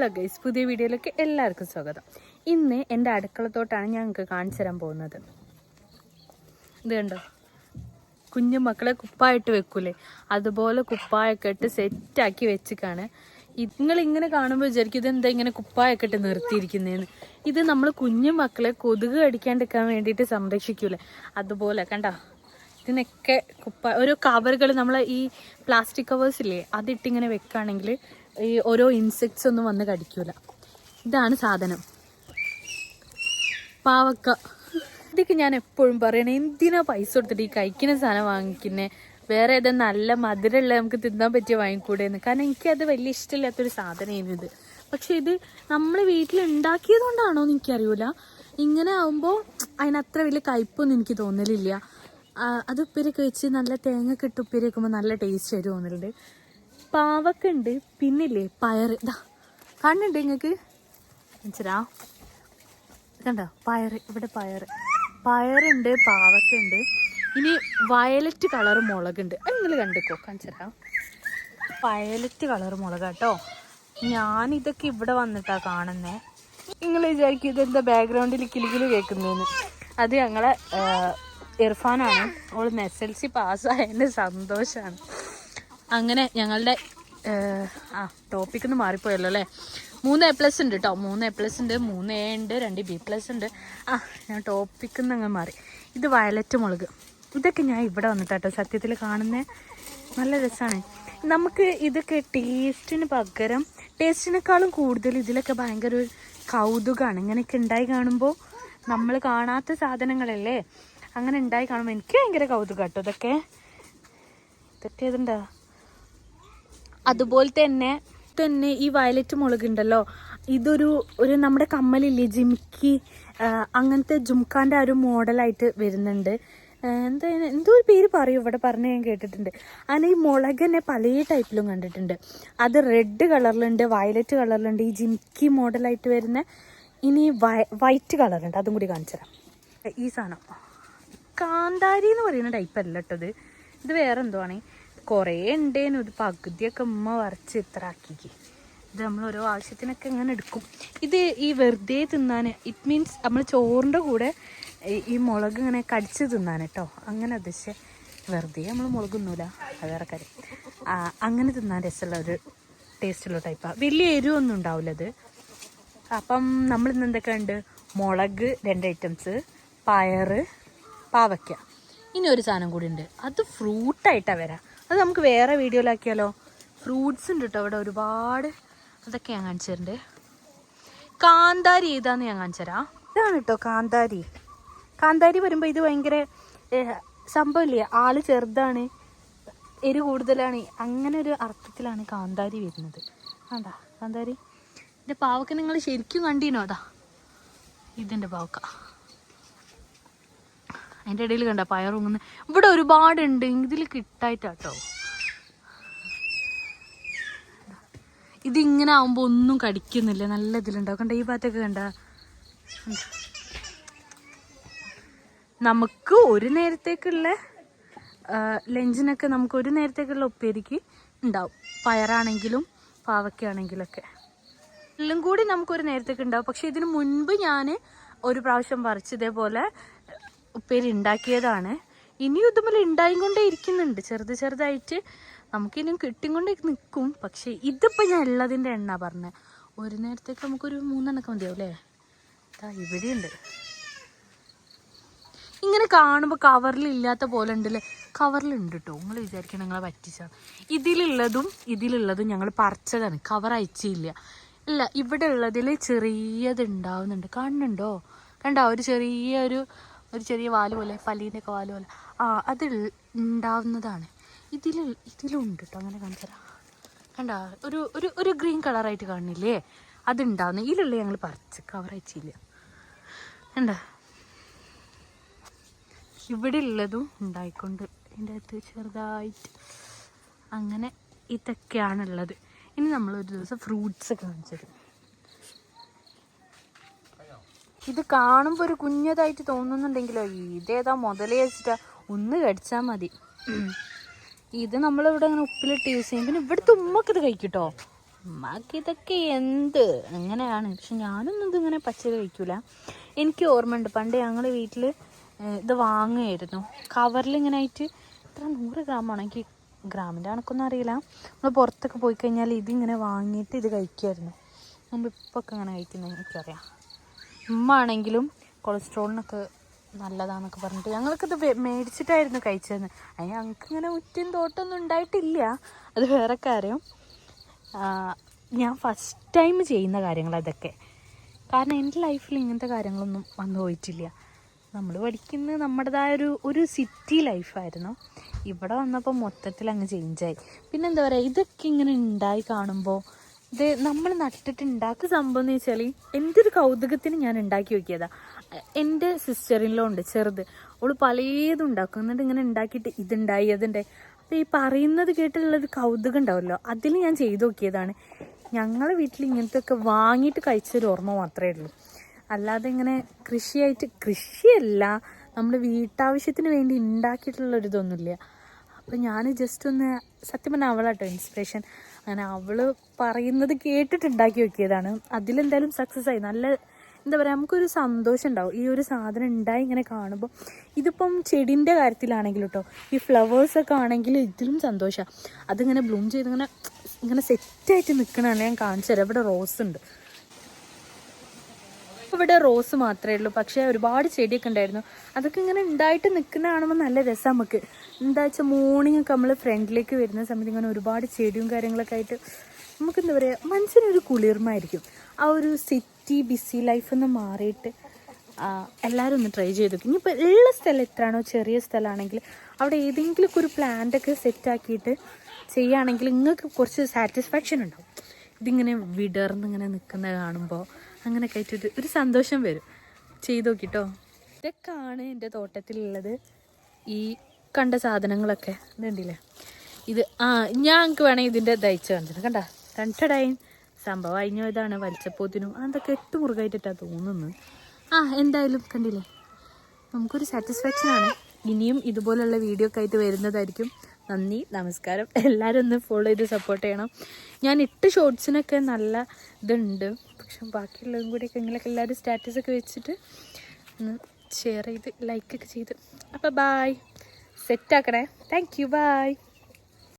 Hello guys, പുതിയ വീഡിയോയിലേക്ക് എല്ലാവർക്കും സ്വാഗതം. ഇന്ന് എൻ്റെ അടുക്കളത്തോട്ടാണ് ഞാൻ നിങ്ങൾക്ക് കാണിച്ചു തരാൻ പോകുന്നത്. ഇത് കണ്ടോ, കുഞ്ഞു മക്കളെ കുപ്പായിട്ട് വെക്കൂലേ, അതുപോലെ കുപ്പായൊക്കെ ഇട്ട് സെറ്റാക്കി വെച്ചിക്കാണ്. നിങ്ങൾ ഇങ്ങനെ കാണുമ്പോൾ വിചാരിക്കും ഇതെന്താ ഇങ്ങനെ കുപ്പായൊക്കെ ഇട്ട് നിർത്തിയിരിക്കുന്നതെന്ന്. ഇത് നമ്മൾ കുഞ്ഞു മക്കളെ കൊതുക് കടിക്കാണ്ടിരിക്കാൻ വേണ്ടിയിട്ട് സംരക്ഷിക്കൂലേ, അതുപോലെ കണ്ടോ. ഇതിനൊക്കെ ഓരോ കവറുകൾ, നമ്മൾ ഈ പ്ലാസ്റ്റിക് കവേഴ്സില്ലേ, അതിട്ടിങ്ങനെ വെക്കുകയാണെങ്കിൽ ഈ ഓരോ ഇൻസെക്ട്സ് ഒന്നും വന്ന് കടിക്കൂല. ഇതാണ് സാധനം, പാവക്ക. ഇതൊക്കെ ഞാൻ എപ്പോഴും പറയണേ, എന്തിനാ പൈസ കൊടുത്തിട്ട് ഈ കഴിക്കുന്ന സാധനം വാങ്ങിക്കുന്നേ, വേറെ ഏതാ നല്ല മധുരമുള്ള നമുക്ക് തിന്നാൻ പറ്റിയ വാങ്ങിക്കൂടെയെന്ന്. കാരണം എനിക്കത് വലിയ ഇഷ്ടമില്ലാത്തൊരു സാധനമായിരുന്നു ഇത്. പക്ഷെ ഇത് നമ്മൾ വീട്ടിൽ ഉണ്ടാക്കിയത് കൊണ്ടാണോ എന്ന് എനിക്കറിയില്ല. ഇങ്ങനെ ആകുമ്പോൾ അതിനത്ര വലിയ കയ്പൊന്നും എനിക്ക് തോന്നലില്ല. അത് ഉപ്പേരിയൊക്കെ വെച്ച് നല്ല തേങ്ങ ഇട്ട് ഉപ്പേരി വെക്കുമ്പോൾ നല്ല ടേസ്റ്റ് ആയിട്ട് തോന്നലുണ്ട്. പാവക്ക ഉണ്ട്, പിന്നില്ലേ പയറ്. ഇതാ കണ്ണുണ്ട് നിങ്ങൾക്ക് മനസ്സിലാ, കണ്ടോ പയറ്, ഇവിടെ പയറുണ്ട്, പാവക്ക ഉണ്ട്. ഇനി വയലറ്റ് കളർ മുളകുണ്ട്, അത് നിങ്ങൾ കണ്ടിക്കോ, കാണിച്ചരാ. വയലറ്റ് കളർ മുളക് കേട്ടോ. ഞാനിതൊക്കെ ഇവിടെ വന്നിട്ടാ കാണുന്നേ. നിങ്ങൾ വിചാരിക്കും ഇതെന്താ ബാക്ക്ഗ്രൗണ്ടിൽ കിലുകില് കേൾക്കുന്നതെന്ന്. അത് ഞങ്ങളെ ഇർഫാനാണ്. അവൾ SLC പാസ്സായതിൻ്റെ സന്തോഷമാണ്. അങ്ങനെ ഞങ്ങളുടെ ടോപ്പിക്കൊന്ന് മാറിപ്പോയല്ലോ അല്ലേ. 3 A+ ഉണ്ട് കേട്ടോ, 3 A+ ഉണ്ട്, 3 A ഉണ്ട്, 2 B+ ഉണ്ട്. ഞാൻ ടോപ്പിക്കിന്ന് അങ്ങ് മാറി. ഇത് വയലറ്റ് മുളക്. ഇതൊക്കെ ഞാൻ ഇവിടെ വന്നിട്ടാട്ടോ സത്യത്തിൽ കാണുന്നത്. നല്ല രസമാണ്. നമുക്ക് ഇതൊക്കെ ടേസ്റ്റിന് പകരം, ടേസ്റ്റിനേക്കാളും കൂടുതൽ ഇതിലൊക്കെ ഭയങ്കര ഒരു കൗതുകമാണ്. ഇങ്ങനെയൊക്കെ ഉണ്ടായി കാണുമ്പോൾ, നമ്മൾ കാണാത്ത സാധനങ്ങളല്ലേ, അങ്ങനെ ഉണ്ടായി കാണുമ്പോൾ എനിക്ക് ഭയങ്കര കൗതുകം കേട്ടോ. ഇതൊക്കെ ഏതുണ്ടാ. അതുപോലെ തന്നെ ഈ വയലറ്റ് മുളക് ഉണ്ടല്ലോ, ഇതൊരു നമ്മുടെ കമ്മലില്ലേ ജിമിക്കി, അങ്ങനത്തെ ജുംക്കാൻ്റെ ആ ഒരു മോഡലായിട്ട് വരുന്നുണ്ട്. എന്തോ ഒരു പേര് പറയും, ഇവിടെ പറഞ്ഞ് ഞാൻ കേട്ടിട്ടുണ്ട്. അങ്ങനെ ഈ മുളക് തന്നെ പല ടൈപ്പിലും കണ്ടിട്ടുണ്ട്. അത് റെഡ് കളറിലുണ്ട്, വയലറ്റ് കളറിലുണ്ട്, ഈ ജിമിക്കി മോഡലായിട്ട് വരുന്ന. ഇനി വൈറ്റ് കളറുണ്ട്, അതും കൂടി കാണിച്ചു തരാം. ഈ സാധനം കാന്താരി എന്ന് പറയുന്ന ടൈപ്പല്ല കേട്ടത്, ഇത് വേറെ എന്തോ ആണ്. കുറേ ഉണ്ടേനു, ഇത് പകുതിയൊക്കെ ഉമ്മ വരച്ച് ഇത്ര ആക്കിക്ക്. ഇത് നമ്മൾ ഓരോ ആവശ്യത്തിനൊക്കെ ഇങ്ങനെ എടുക്കും. ഇത് ഈ വെറുതെ തിന്നാൻ, ഇറ്റ് മീൻസ് നമ്മൾ ചോറിൻ്റെ കൂടെ ഈ മുളക് ഇങ്ങനെ കടിച്ച് തിന്നാൻ കേട്ടോ. അങ്ങനെ ഉദ്ദേശിച്ച് വെറുതെ നമ്മൾ മുളക് തിന്നൂല, അത് വേറെ കാര്യം. അങ്ങനെ തിന്നാൻ രസമുള്ള ഒരു ടേസ്റ്റുള്ള ടൈപ്പാണ്. വലിയ എരിവൊന്നും ഉണ്ടാവില്ല ഇത്. അപ്പം നമ്മളിന്ന് എന്തൊക്കെ ഉണ്ട്, മുളക് 2 ഐറ്റംസ്, പയറ്, പാവയ്ക്ക. ഇനി ഒരു സാധനം കൂടി ഉണ്ട്, അത് ഫ്രൂട്ടായിട്ടാണ് വരാം. അത് നമുക്ക് വേറെ വീഡിയോയിലാക്കിയാലോ. ഫ്രൂട്ട്സ് ഉണ്ട് കേട്ടോ അവിടെ ഒരുപാട്, അതൊക്കെ ഞാൻ കാണിച്ചു തരണ്ട്. കാന്താരി ഏതാന്ന് ഞാൻ കാണിച്ചു തരാം. ഇതാണ് കേട്ടോ കാന്താരി. കാന്താരി വരുമ്പോൾ ഇത് ഭയങ്കര സംഭവമില്ലേ, ആള് ചെറുതാണ്, എരി കൂടുതലാണ്, അങ്ങനെ ഒരു അർത്ഥത്തിലാണ് കാന്താരി വരുന്നത്. ആണ്ടാ കാന്താരി. ഇതിൻ്റെ പാവക്ക നിങ്ങൾ ശരിക്കും കണ്ടീനോ? അതാ ഇതിൻ്റെ പാവക്ക. അതിൻ്റെ ഇടയിൽ കണ്ട പയറുങ്ങുന്ന. ഇവിടെ ഒരുപാടുണ്ട്, ഇതിൽ കിട്ടായിട്ടാട്ടോ. ഇതിങ്ങനെ ആവുമ്പോൾ ഒന്നും കടിക്കുന്നില്ല, നല്ല ഇതിലുണ്ടാവും. കണ്ട ഈ ഭാഗത്തൊക്കെ കണ്ട. നമുക്ക് ഒരു നേരത്തേക്കുള്ള ലഞ്ചിനൊക്കെ, നമുക്ക് ഒരു നേരത്തേക്കുള്ള ഉപ്പേരിക്ക് ഉണ്ടാവും, പയറാണെങ്കിലും പാവയ്ക്കാണെങ്കിലൊക്കെ എല്ലാം കൂടി നമുക്കൊരു നേരത്തേക്ക് ഉണ്ടാവും. പക്ഷെ ഇതിന് മുൻപ് ഞാൻ ഒരു പ്രാവശ്യം പറിച്ച് ഇതേപോലെ ഉപ്പേരി ഉണ്ടാക്കിയതാണ്. ഇനിയും ഇതുപോലെ ഉണ്ടായിക്കൊണ്ടേ ഇരിക്കുന്നുണ്ട്, ചെറുതായിട്ട്. നമുക്കിനിയും കിട്ടിക്കൊണ്ടേ നിൽക്കും. പക്ഷേ ഇതിപ്പോൾ ഞാൻ ഉള്ളതിൻ്റെ എണ്ണ പറഞ്ഞത്. ഒരു നേരത്തേക്ക് നമുക്കൊരു 3 എണ്ണമൊക്കെ മതിയാവും അല്ലേ. ഇവിടെയുണ്ട്. ഇങ്ങനെ കാണുമ്പോൾ കവറിലില്ലാത്ത പോലെ ഉണ്ടല്ലേ, കവറിലുണ്ട് കേട്ടോ. നിങ്ങൾ വിചാരിക്കണം നിങ്ങളെ പറ്റിച്ചാണ്. ഇതിലുള്ളതും ഞങ്ങൾ പറിച്ചതാണ്, കവർ അയച്ചില്ല. ഇല്ല, ഇവിടെ ഉള്ളതിൽ ചെറിയത് ഉണ്ടാവുന്നുണ്ട്, കാണുന്നുണ്ടോ? കണ്ടോ, ഒരു ചെറിയ വാല് പോലെ, പല്ലീൻ്റെയൊക്കെ വാല് പോലെ. അത് ഉണ്ടാവുന്നതാണ്. ഇതിലുണ്ട് കേട്ടോ. അങ്ങനെ കാണിച്ചാൽ കണ്ടോ, ഒരു ഗ്രീൻ കളറായിട്ട് കാണുന്നില്ലേ, അതുണ്ടാവുന്നത്. ഇതിലുള്ള ഞങ്ങൾ പറിച്ച് കവർ അയച്ചില്ല. കണ്ടോ, ഇവിടെ ഉള്ളതും ഉണ്ടായിക്കൊണ്ട് ഇതിൻ്റെ അകത്ത് ചെറുതായിട്ട്. അങ്ങനെ ഇതൊക്കെയാണുള്ളത്. ഇനി നമ്മളൊരു ദിവസം ഫ്രൂട്ട്സ് കാണിച്ചത്. ഇത് കാണുമ്പോൾ ഒരു കുഞ്ഞതായിട്ട് തോന്നുന്നുണ്ടെങ്കിലോ, ഇതേതാ മുതലേ വെച്ചിട്ടാ, ഒന്ന് കടിച്ചാൽ മതി. ഇത് നമ്മളിവിടെ അങ്ങനെ ഉപ്പിലിട്ട് യൂസ് ചെയ്യും. പിന്നെ ഇവിടുത്തെ ഉമ്മക്ക് ഇത് കഴിക്കട്ടോ. അമ്മക്ക് ഇതൊക്കെ എന്ത് അങ്ങനെയാണ്. പക്ഷെ ഞാനൊന്നും ഇതിങ്ങനെ പച്ചരി കഴിക്കൂല. എനിക്ക് ഓർമ്മയുണ്ട് പണ്ട് ഞങ്ങൾ വീട്ടിൽ ഇത് വാങ്ങുമായിരുന്നു കവറിൽ ഇങ്ങനെ ആയിട്ട്. ഇത്ര 100 ഗ്രാമാണോ, എനിക്ക് ഗ്രാമിൻ്റെ കണക്കൊന്നും അറിയില്ല. നമ്മൾ പുറത്തൊക്കെ പോയി കഴിഞ്ഞാൽ ഇതിങ്ങനെ വാങ്ങിയിട്ട് ഇത് കഴിക്കുമായിരുന്നു. നമ്മൾ ഇപ്പൊക്കെ അങ്ങനെ കഴിക്കുന്നത് എനിക്കറിയാം. ഉമ്മ ആണെങ്കിലും കൊളസ്ട്രോളിനൊക്കെ നല്ലതാന്നൊക്കെ പറഞ്ഞിട്ട് ഞങ്ങൾക്കിത് മേടിച്ചിട്ടായിരുന്നു കഴിച്ചതെന്ന്. അതിന് ഞങ്ങൾക്ക് ഇങ്ങനെ ഉറ്റും തോട്ടമൊന്നും ഉണ്ടായിട്ടില്ല, അത് വേറെ കാര്യം. ഞാൻ ഫസ്റ്റ് ടൈം ചെയ്യുന്ന കാര്യങ്ങൾ അതൊക്കെ. കാരണം എൻ്റെ ലൈഫിൽ ഇങ്ങനത്തെ കാര്യങ്ങളൊന്നും വന്നു പോയിട്ടില്ല. നമ്മൾ പഠിക്കുന്നത് നമ്മുടേതായൊരു സിറ്റി ലൈഫായിരുന്നു. ഇവിടെ വന്നപ്പോൾ മൊത്തത്തിൽ അങ്ങ് ചേഞ്ചായി. പിന്നെന്താ പറയുക, ഇതൊക്കെ ഇങ്ങനെ ഉണ്ടായി കാണുമ്പോൾ ഇത് നമ്മൾ നട്ടിട്ട് ഉണ്ടാക്കിയ സംഭവം എന്ന് വെച്ചാൽ എൻ്റെ ഒരു കൗതുകത്തിന് ഞാൻ ഉണ്ടാക്കി നോക്കിയതാണ്. എൻ്റെ സിസ്റ്ററിലോ ഉണ്ട് ചെറുത്, അവൾ പലതും ഉണ്ടാക്കും. എന്നിട്ട് ഇങ്ങനെ ഉണ്ടാക്കിയിട്ട് ഇതുണ്ടായി അതുണ്ടായി. അപ്പോൾ ഈ പറയുന്നത് കേട്ടുള്ളൊരു കൗതുകം ഉണ്ടാവുമല്ലോ, അതിൽ ഞാൻ ചെയ്തു നോക്കിയതാണ്. ഞങ്ങളെ വീട്ടിൽ ഇങ്ങനത്തെ ഒക്കെ വാങ്ങിയിട്ട് കഴിച്ചൊരു ഓർമ്മ മാത്രമേ ഉള്ളൂ. അല്ലാതെ ഇങ്ങനെ കൃഷിയല്ല, നമ്മൾ വീട്ടാവശ്യത്തിന് വേണ്ടി ഉണ്ടാക്കിയിട്ടുള്ളൊരിതൊന്നുമില്ല. അപ്പം ഞാൻ ജസ്റ്റ് ഒന്ന് സത്യം പറഞ്ഞാൽ അവളാട്ടോ ഇൻസ്പിറേഷൻ. അങ്ങനെ അവൾ പറയുന്നത് കേട്ടിട്ട് ഉണ്ടാക്കി നോക്കിയതാണ്. അതിലെന്തായാലും സക്സസ് ആയി. നല്ല എന്താ പറയുക, നമുക്കൊരു സന്തോഷം ഉണ്ടാവും ഈ ഒരു സാധനം ഉണ്ടായി ഇങ്ങനെ കാണുമ്പോൾ. ഇതിപ്പം ചെടീൻ്റെ കാര്യത്തിലാണെങ്കിലും കേട്ടോ, ഈ ഫ്ലവേഴ്സൊക്കെ ആണെങ്കിൽ ഇതിലും സന്തോഷമാണ്. അതിങ്ങനെ ബ്ലൂം ചെയ്ത് ഇങ്ങനെ സെറ്റായിട്ട് നിൽക്കണതാണ് ഞാൻ കാണിച്ചു തരാം. ഇവിടെ റോസ് ഉണ്ട്. ഇവിടെ റോസ് മാത്രമേ ഉള്ളൂ, പക്ഷേ ഒരുപാട് ചെടിയൊക്കെ ഉണ്ടായിരുന്നു. അതൊക്കെ ഇങ്ങനെ ഉണ്ടായിട്ട് നിൽക്കുന്ന കാണുമ്പോൾ നല്ല രസം. നമുക്ക് എന്താ വെച്ചാൽ മോർണിംഗ് ഒക്കെ നമ്മൾ ഫ്രണ്ടിലേക്ക് വരുന്ന സമയത്ത് ഇങ്ങനെ ഒരുപാട് ചെടിയും കാര്യങ്ങളൊക്കെ ആയിട്ട് നമുക്ക് എന്താ പറയുക, മനസ്സിനൊരു കുളിർമായിരിക്കും. ആ ഒരു സിറ്റി ബിസി ലൈഫൊന്ന് മാറിയിട്ട് എല്ലാവരും ഒന്ന് ട്രൈ ചെയ്ത് നോക്കും. ഇനിയിപ്പോൾ ഉള്ള സ്ഥലം എത്രയാണോ ചെറിയ സ്ഥലമാണെങ്കിൽ അവിടെ ഏതെങ്കിലുമൊക്കെ ഒരു പ്ലാന്റൊക്കെ സെറ്റാക്കിയിട്ട് ചെയ്യുകയാണെങ്കിൽ നിങ്ങൾക്ക് കുറച്ച് സാറ്റിസ്ഫാക്ഷൻ ഉണ്ടാവും. ഇതിങ്ങനെ വിടർന്നിങ്ങനെ നിൽക്കുന്നത് കാണുമ്പോൾ അങ്ങനെയൊക്കെ ആയിട്ട് ഒരു സന്തോഷം വരും. ചെയ്ത് നോക്കിട്ടോ. ഇതൊക്കെയാണ് എൻ്റെ തോട്ടത്തിലുള്ളത്. ഈ കണ്ട സാധനങ്ങളൊക്കെ ഇതുണ്ടല്ലേ, ഇത് ഞങ്ങൾക്ക് വേണമെങ്കിൽ ഇതിൻ്റെ ദയിച്ച് കണ്ടിട്ട് കണ്ട രണ്ടടയും സംഭവം അഴിഞ്ഞോ. ഇതാണ് വലിച്ചപ്പോത്തിനും അതൊക്കെ 8 മുറുകായിട്ടാണ് തോന്നുന്നത്. എന്തായാലും കണ്ടില്ലേ, നമുക്കൊരു സാറ്റിസ്ഫാക്ഷനാണ്. ഇനിയും ഇതുപോലുള്ള വീഡിയോ ഒക്കെ ആയിട്ട് വരുന്നതായിരിക്കും. നന്ദി, നമസ്കാരം. എല്ലാവരും ഒന്ന് ഫോളോ ചെയ്ത് സപ്പോർട്ട് ചെയ്യണം. ഞാൻ 8 ഷോർട്സിനൊക്കെ നല്ല ഇതുണ്ട്, പക്ഷെ ബാക്കിയുള്ളതും കൂടിയൊക്കെ ഇങ്ങനെയൊക്കെ എല്ലാവരും സ്റ്റാറ്റസൊക്കെ വെച്ചിട്ട് ഒന്ന് ഷെയർ ചെയ്ത് ലൈക്കൊക്കെ ചെയ്ത്. അപ്പോൾ ബായ്, സെറ്റാക്കണേ. Thank you, bye.